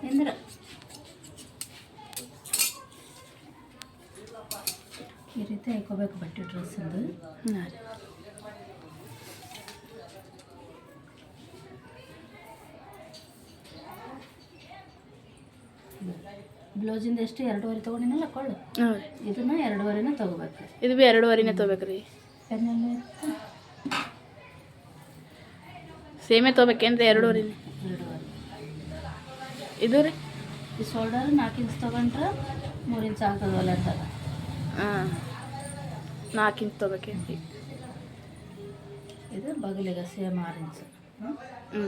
ಅಂದ್ರೆ ಈ ರೀತಿ ಹಾಕೋಬೇಕು ಬಟ್ಟೆ ಡ್ರೆಸ್ಸಂದು. ಹಾಂ ರೀ. ಬ್ಲೌಸಿಂದ ಎಷ್ಟು 2.5 ತೊಗೊಂಡಿನಲ್ಲ ಕೊಳ್ಳು. ಹ್ಞೂ. ಇದನ್ನು 2.5ನೇ ತೊಗೋಬೇಕು. ಇದು ಭೀ 2.5ನೇ ತೊಗೋಬೇಕು ರೀ. ಪೆನ್ನೆಲ್ಲ ಇತ್ತು ಸೇಮೇ ತೊಗೋಬೇಕೇನು ರೀ? 2.5. 2.5. ಇದು ರೀ ಈ ಶೋಲ್ಡರ್ 4 ಇಂಚ್ ತೊಗೊಂಡ್ರೆ 3 ಇಂಚ್ ಆಗ್ತದವಲ್ಲ ಅಂತ. ಹಾಂ 4 ಇಂಚ್ ತೊಗೋಬೇಕೇನು ರೀ? ಇದು ಬಗಲಿಗೆ ಸೇಮ್ 6 ಇಂಚ್. ಹ್ಞೂ.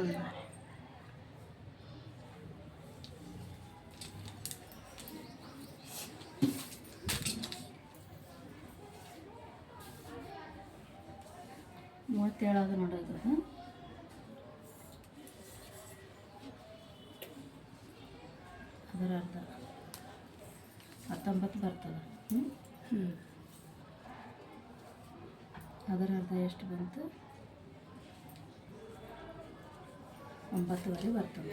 ಮೂವತ್ತೇಳು ನೋಡೋದು. ಅದರ ಅರ್ಧ 19 ಬರ್ತದೆ. ಹ್ಞೂ. ಅದರ ಅರ್ಧ ಎಷ್ಟು ಬಂತು? 9.5 ಬರ್ತದೆ.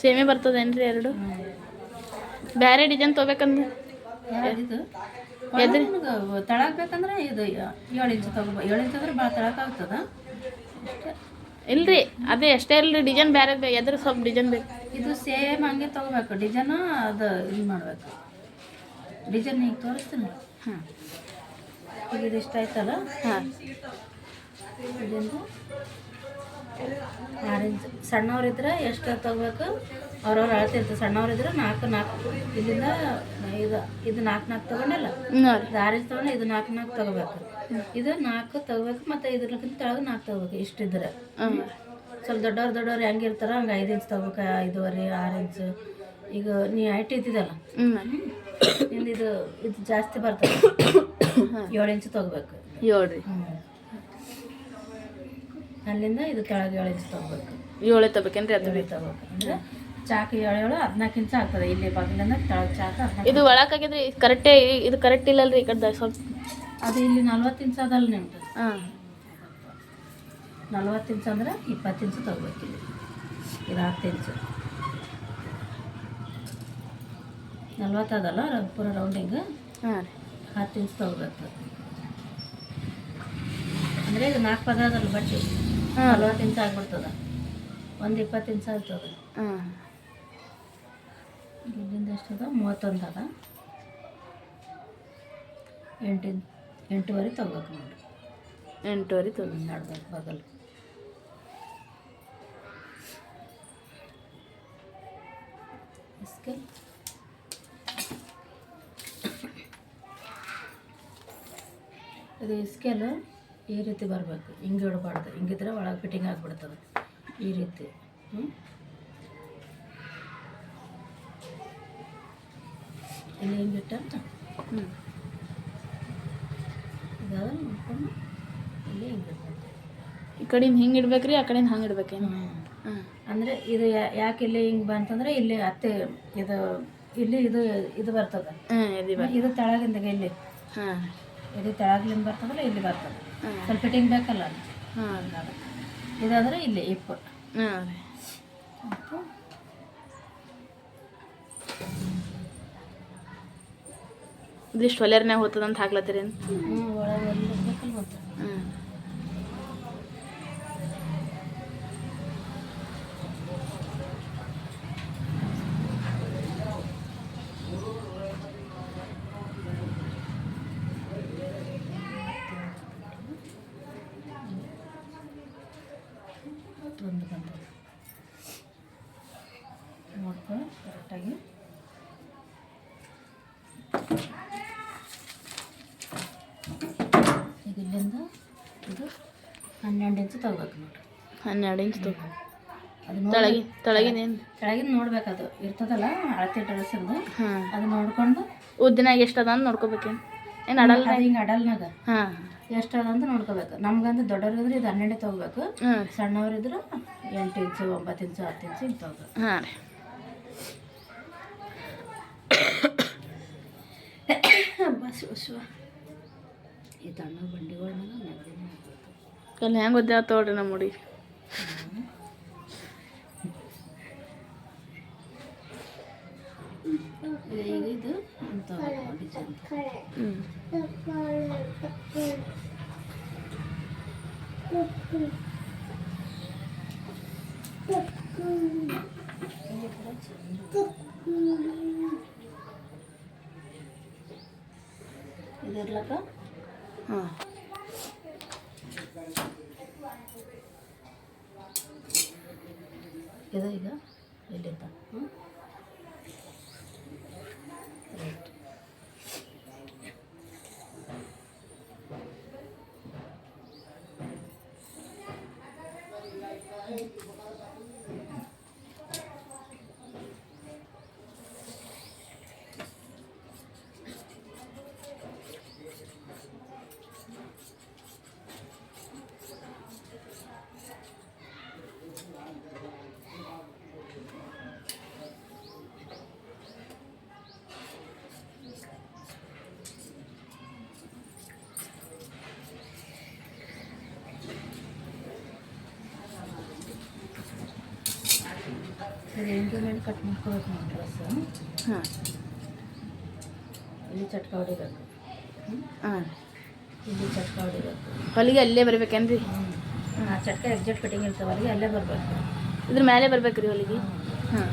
ಸೇಮೇ ಬರ್ತದೇನು ರೀ 2? ಬೇರೆ ಡಿಸೈನ್ ತೊಗೋಬೇಕಂದ್ರೆ ಇದು ತಳಾಕ್ಬೇಕಂದ್ರೆ ಇದು 7 ಇಂಚ್ ತಗೋಬೇಕು. 7 ಇಂಚ್ ಅಂದ್ರೆ ಭಾಳ ತಳಕಾಗ್ತದ. ಇಲ್ರಿ ಅದೇ ಅಷ್ಟೇ ಇಲ್ರಿ, ಡಿಸೈನ್ ಬೇರೆ ಎದ್ರ ಸ್ವಲ್ಪ ಡಿಸೈನ್ ಬೇಕು. ಇದು ಸೇಮ್ ಹಂಗೆ ತೊಗೋಬೇಕು. ಡಿಸೈನು ಅದು ಇದು ಮಾಡಬೇಕು. ಡಿಸೈನ್ ಈಗ ತೋರಿಸ್ತೀನಿ. ಹಾಂ ಈಗ ಇದು ಇಷ್ಟ ಆಯ್ತಲ್ಲ. ಹಾಂ. ಇದರಿಂದ 6 ಇಂಚ್. ಸಣ್ಣವ್ರಿದ್ರೆ ಎಷ್ಟು ತೊಗೋಬೇಕು ಅವ್ರವ್ರು ಅಳ್ತಿರ್ತಾರೆ. ಸಣ್ಣವ್ರಿದ್ರೆ 4 ಇಲ್ಲಿಂದ ಇದು 4 ತೊಗೊಂಡಲ್ಲ. ಹ್ಞೂ ರೀ. ಇದು 6 ಇಂಚ್ ತೊಗೊಂಡು ಇದು 4 ತೊಗೋಬೇಕು. ಇದು 4 ತೊಗೋಬೇಕು ಮತ್ತು ಇದ್ರಕ್ಕಿಂತ ತೆಳಗೆ 4 ತೊಗೋಬೇಕು. ಇಷ್ಟಿದ್ರೆ ಸ್ವಲ್ಪ ದೊಡ್ಡವ್ರು ಹೆಂಗಿರ್ತಾರ ಹಂಗೆ 5 ಇಂಚ್ ತೊಗೋಬೇಕು. 5.5 6 ಇಂಚ್. ಈಗ ನೀ ಹೈಟ್ ಇದ್ದಿದ್ದಲ್ಲ ನಿಂದು ಇದು ಜಾಸ್ತಿ ಬರ್ತದೆ. 7 ಇಂಚ್ ತೊಗೋಬೇಕು. 7 ರೀ. ಅಲ್ಲಿಂದ ಇದು ಕೆಳಗೆ 7 ಇಂಚ್ ತೊಗೋಬೇಕು. 7 ತೊಗೋಬೇಕೇನು ರೀ? ಅದು ತೊಗೋಬೇಕು ಅಂದರೆ ಚಾಕು 7 14 ಇಂಚ್ ಆಗ್ತದೆ. ಇಲ್ಲಿ ಬಾಗಿಲಿಂದ ಕೆಳಗೆ ಚಾಕು 14. ಇದು ಒಳಕಾಗಿದ್ರಿ ಕರೆಕ್ಟೇ. ಇದು ಕರೆಕ್ಟ್ ಇಲ್ಲಲ್ರಿ ಈ ಕಡೆ ಸ್ವಲ್ಪ. ಅದು ಇಲ್ಲಿ 40 ಇಂಚ್ ಅದಲ್ಲ ನಿಮ್ದು. ಹಾಂ 40 ಇಂಚ್ ಅಂದ್ರೆ 20 ಇಂಚ್ ತೊಗೋಬೇಕು. ಇಲ್ಲಿ ಇದು 10 ಇಂಚ್. 40 ಅದಲ್ಲ ಪೂರ ರೌಂಡಿಂಗ್. ಹಾಂ ರೀ. 10 ಇಂಚ್ ತೊಗೋಬೇಕು. ಅಂದರೆ ಇದು 4 ಪದ ಅದಲ್ಲ ಬಟ್ಟೆ. 40 ಇಂಚ್ ಆಗ್ಬಿಡ್ತದೆ. ಒಂದು 20 ಇಂಚ್ ಆಗ್ತದೆ. ಹಾಂ. ಇಲ್ಲಿಂದ ಎಷ್ಟದ? 31 ಅದ. 8.5 ತೊಗೋಬೇಕು ನೋಡಿ. 8.5 ತೊಗೊಂಡು ನಡ್ಬೇಕು ಬಗಲ್. ಇಸ್ಕೆ ಇದು ಇಸ್ಕೇಲು ಈ ರೀತಿ ಬರಬೇಕು. ಹಿಂಗೆ ಇಡಬಾರ್ದು. ಹಿಂಗಿದ್ರೆ ಒಳಗೆ ಫಿಟ್ಟಿಂಗ್ ಆಗಿಬಿಡ್ತದೆ. ಈ ರೀತಿ ಇಲ್ಲಿ ಹಿಂಗಿಟ್ಟ ಇದಾದ ನೋಡ್ಕೊಂಡು ಇಲ್ಲಿ ಹಿಂಗಿಡ್ಬೇಕು. ಈ ಕಡೆಯಿಂದ ಹಿಂಗೆ ಇಡ್ಬೇಕ್ರಿ, ಆ ಕಡೆಯಿಂದ ಹಂಗೆ ಇಡ್ಬೇಕೇನು? ಹಾಂ. ಅಂದರೆ ಇದು ಯಾಕೆ ಇಲ್ಲಿ ಹಿಂಗೆ ಬಂತಂದ್ರೆ ಇಲ್ಲಿ ಅತ್ತೆ ಇದು ಇಲ್ಲಿ ಇದು ಬರ್ತದೆ. ಇದು ತೆಳಗಿಂದ ಇಲ್ಲಿ. ಹಾಂ. ಇದು ತೆಳಗ್ಲಿಂದ ಬರ್ತದಲ್ಲ ಇಲ್ಲಿ ಬರ್ತದೆ. ಸ್ವಲ್ಪ ಫಿಟ್ಟಿಂಗ್ ಬೇಕಲ್ಲ. ಹಾಂ. ಇದಾದ್ರೆ ಇಲ್ಲಿ ಇಪ್ಪು. ಹಾಂ ರೀ. ಇದಿಷ್ಟು ಹೊಲೆರ್ನ್ಯಾಗ ಹೋಗ್ತದಂತ ಹಾಕ್ಲತ್ತೀರೇನು? ಒಳಗೆ ಬೇಕಲ್ಲ ಹೋಗ್ತದೆ. ಹಾಂ. ಒಂದು ಬಂದದ ನೋಡ್ಕೊಂಡು ಕರೆಕ್ಟಾಗಿ ಈಗ ಇಲ್ಲಿಂದ ಇದು 12 ಇಂಚ್ ತಗೋಬೇಕು ನೋಡ್ರಿ. 12 ಇಂಚ್ ತಗೋ. ಅದು ತೆಳಗಿನೇನು ಕೆಳಗಿನ ನೋಡ್ಬೇಕು. ಅದು ಇರ್ತದಲ್ಲ ಅಳತೆ ಡ್ರೆಸ್ಸಿಂದು. ಹಾಂ. ಅದು ನೋಡ್ಕೊಂಡು ಉದ್ದಿನಾಗ ಎಷ್ಟು ಅದ ಅಂತ ನೋಡ್ಕೋಬೇಕೇನು? ಏನು ಅಡಲ್ ಹಿಂಗೆ ಅಡಲ್ನಾಗ ಹಾಂ ಎಷ್ಟದ ಅಂತ ನೋಡ್ಕೋಬೇಕು. ನಮ್ಗಂದ್ರೆ ದೊಡ್ಡವ್ರಿಗಂದ್ರೆ ಇದು 12 ತೊಗೋಬೇಕು. ಹಾಂ ರೀ ಸಣ್ಣವ್ರಿದ್ರೆ 8 ಇಂಚು 9 ಇಂಚು 10 ಇಂಚು ಹಿಂಗೆ ತೊಗೋಬೇಕು. ಹಾಂ ರೀ ಬಸ್ ಈ ತಣ್ಣ ಬಂಡಿಗಳನ್ನ ಅಲ್ಲಿ ಹೆಂಗೆ ಗೊತ್ತಾಗ್ತ ನೋಡ್ರಿ ನಮ್ಮ ಹುಡುಗಿ. ಈಗ ಇದು ಅಂತ ಡಿಸೈನ್. ಇದಿರ್ಲಕ್ಕ ಹಾಂ ಇದು ಈಗ ಇಲ್ಲಿಂದ ರೈಟ್. ಇದು ಎಂಗೇಜ್ಮೆಂಟ್ ಕಟ್ ಮಾಡ್ಕೋಬೇಕು ನಾವು ಡ್ರೆಸ್. ಹಾಂ ಇಲ್ಲಿ ಚಟ್ಕ ಹೊಡಿಬೇಕು. ಹಾಂ ಇಲ್ಲಿ ಚಟ್ಕ ಹೊಡಿಬೇಕು. ಹೊಲಿಗೆ ಅಲ್ಲೇ ಬರ್ಬೇಕೇನ್ರಿ? ಆ ಚಟ್ಕ ಎಕ್ಸಾಕ್ಟ್ ಕಟಿಂಗ್ ಇರ್ತಾವೆ, ಅಲ್ಲಿಗೆ ಅಲ್ಲೇ ಬರಬೇಕು. ಇದ್ರ ಮೇಲೆ ಬರ್ಬೇಕು ರೀ ಹೊಲಿಗೆ. ಹಾಂ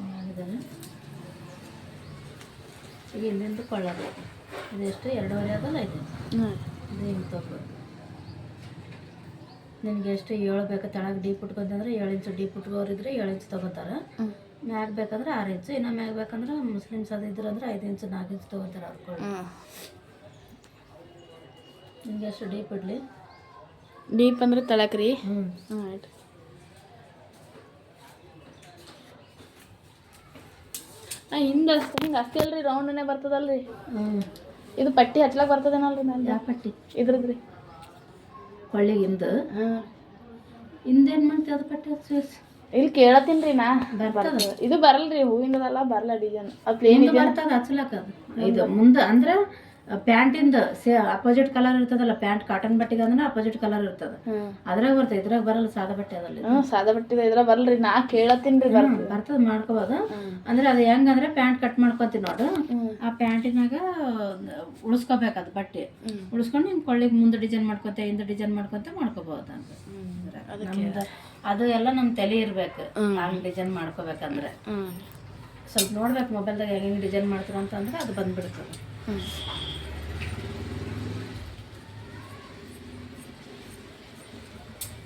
ಮಾಡಿದ್ದಾನೆ. ಈಗ ಇಲ್ಲಿಂದ ಕೊಳ್ಳೋದು ಇದು ಎಷ್ಟು 2.5 ಅದಲ್ಲ ಇದು. ಹಾಂ ಇದು ಹಿಂಗೆ ತೊಗೋಬೇಕು. ನಿನಗೆ ಎಷ್ಟು 7 ಬೇಕು ತೆಳಗೆ ಡೀಪ್ ಉಟ್ಕೊಂತಂದ್ರೆ 7 ಇಂಚು ಡೀಪ್ ಉಟ್ಕೋರಿದ್ರೆ 7 ಇಂಚು ತೊಗೋತಾರೆ. ಮ್ಯಾಗ ಬೇಕಂದ್ರೆ 6 ಇಂಚು, ಇನ್ನು ಮ್ಯಾಗ ಬೇಕಂದ್ರೆ ಮುಸ್ಲಿಮ್ಸ್ ಅದು ಇದ್ರೆ ಅಂದ್ರೆ 5 ಇಂಚು 4 ಇಂಚು ತೊಗೋತಾರೆ ಅವ್ರು ಕೂಡ. ನಿಮ್ಗೆ ಎಷ್ಟು ಡೀಪ್ ಇಡಲಿ? ಡೀಪ್ ಅಂದ್ರೆ ತಳಕ್ ರೀ. ಹ್ಞೂ ಹಾಂ ಆಯ್ತು. ಹಿಂಗೆ ಅಷ್ಟೇ ಅಲ್ರಿ ರೌಂಡನೇ ಬರ್ತದಲ್ರಿ. ಹ್ಞೂ ಇದು ಪಟ್ಟಿ ಹಚ್ಲಕ್ಕೆ ಬರ್ತದೇನಲ್ರಿ ಮೇಲೆ? ಯಾವ ಪಟ್ಟಿ? ಇದ್ರದ್ದು ರೀ ಕೊಳ್ಳಿಗಿಂದ ಹಾಂ ಹಿಂದೇನು ಮಾಡ್ತೀವಿ ಅದು ಪಟ್ಟಿ ಹಚ್ಚಿ ಇಲ್ಲಿ ಕೇಳತ್ತೀನಿ ರೀ ನಾ. ಬರ್ತದ ಇದು ಬರಲ್ರಿ ಹೂವಿಂದದಲ್ಲ, ಬರಲ್ಲ ಡಿಸೈನ್. ಅದು ಪ್ಲೇನ್ ಇದೆ. ಬರ್ತದ ಹಚ್ಚಲಕ್ಕ ಅದು. ಇದು ಮುಂದೆ ಅಂದ್ರೆ ಪ್ಯಾಂಟಿಂದ ಅಪೋಸಿಟ್ ಕಲರ್ ಇರ್ತದಲ್ಲ, ಪ್ಯಾಂಟ್ ಕಾಟನ್ ಬಟ್ಟೆಗೆ ಅಂದ್ರೆ ಅಪೋಸಿಟ್ ಕಲರ್ ಇರ್ತದೆ, ಅದ್ರಾಗ ಬರ್ತದೆ. ಇದ್ರಾಗ ಬರಲ್ಲ, ಸಾದಾ ಬಟ್ಟೆ ಅದಲ್ಲ. ಹ್ಞೂ ಸಾದಾ ಬಟ್ಟೆ ಇದ್ರಾಗ ಬರಲ್ರಿ. ನಾ ಕೇಳತ್ತೀನಿ ರೀ. ಬರ್ತದೆ, ಮಾಡ್ಕೋಬೋದು. ಅಂದ್ರೆ ಅದು ಹೆಂಗಂದ್ರೆ ಪ್ಯಾಂಟ್ ಕಟ್ ಮಾಡ್ಕೊತೀವಿ ನೋಡು, ಆ ಪ್ಯಾಂಟಿನಾಗ ಉಳಿಸ್ಕೋಬೇಕು ಅದು ಬಟ್ಟೆ. ಉಳಿಸ್ಕೊಂಡು ಹಿಂಗೆ ಕೊಳ್ಳಿಗೆ ಮುಂದೆ ಡಿಸೈನ್ ಮಾಡ್ಕೊತ ಹಿಂದೆ ಡಿಸೈನ್ ಮಾಡ್ಕೊತ ಮಾಡ್ಕೋಬಹುದು ಅಂತ. ನಮ್ದು ಅದು ಎಲ್ಲ ನಮ್ಮ ತಲೆ ಇರ್ಬೇಕು ಹಂಗೆ ಡಿಸೈನ್ ಮಾಡ್ಕೋಬೇಕಂದ್ರೆ. ಸ್ವಲ್ಪ ನೋಡ್ಬೇಕು ಮೊಬೈಲ್ದಾಗ ಹೆಂಗೆ ಡಿಸೈನ್ ಮಾಡ್ತಾರ ಅಂತಂದ್ರೆ ಅದು ಬಂದ್ಬಿಡ್ತದೆ.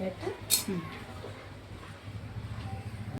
ಆಯ್ತು.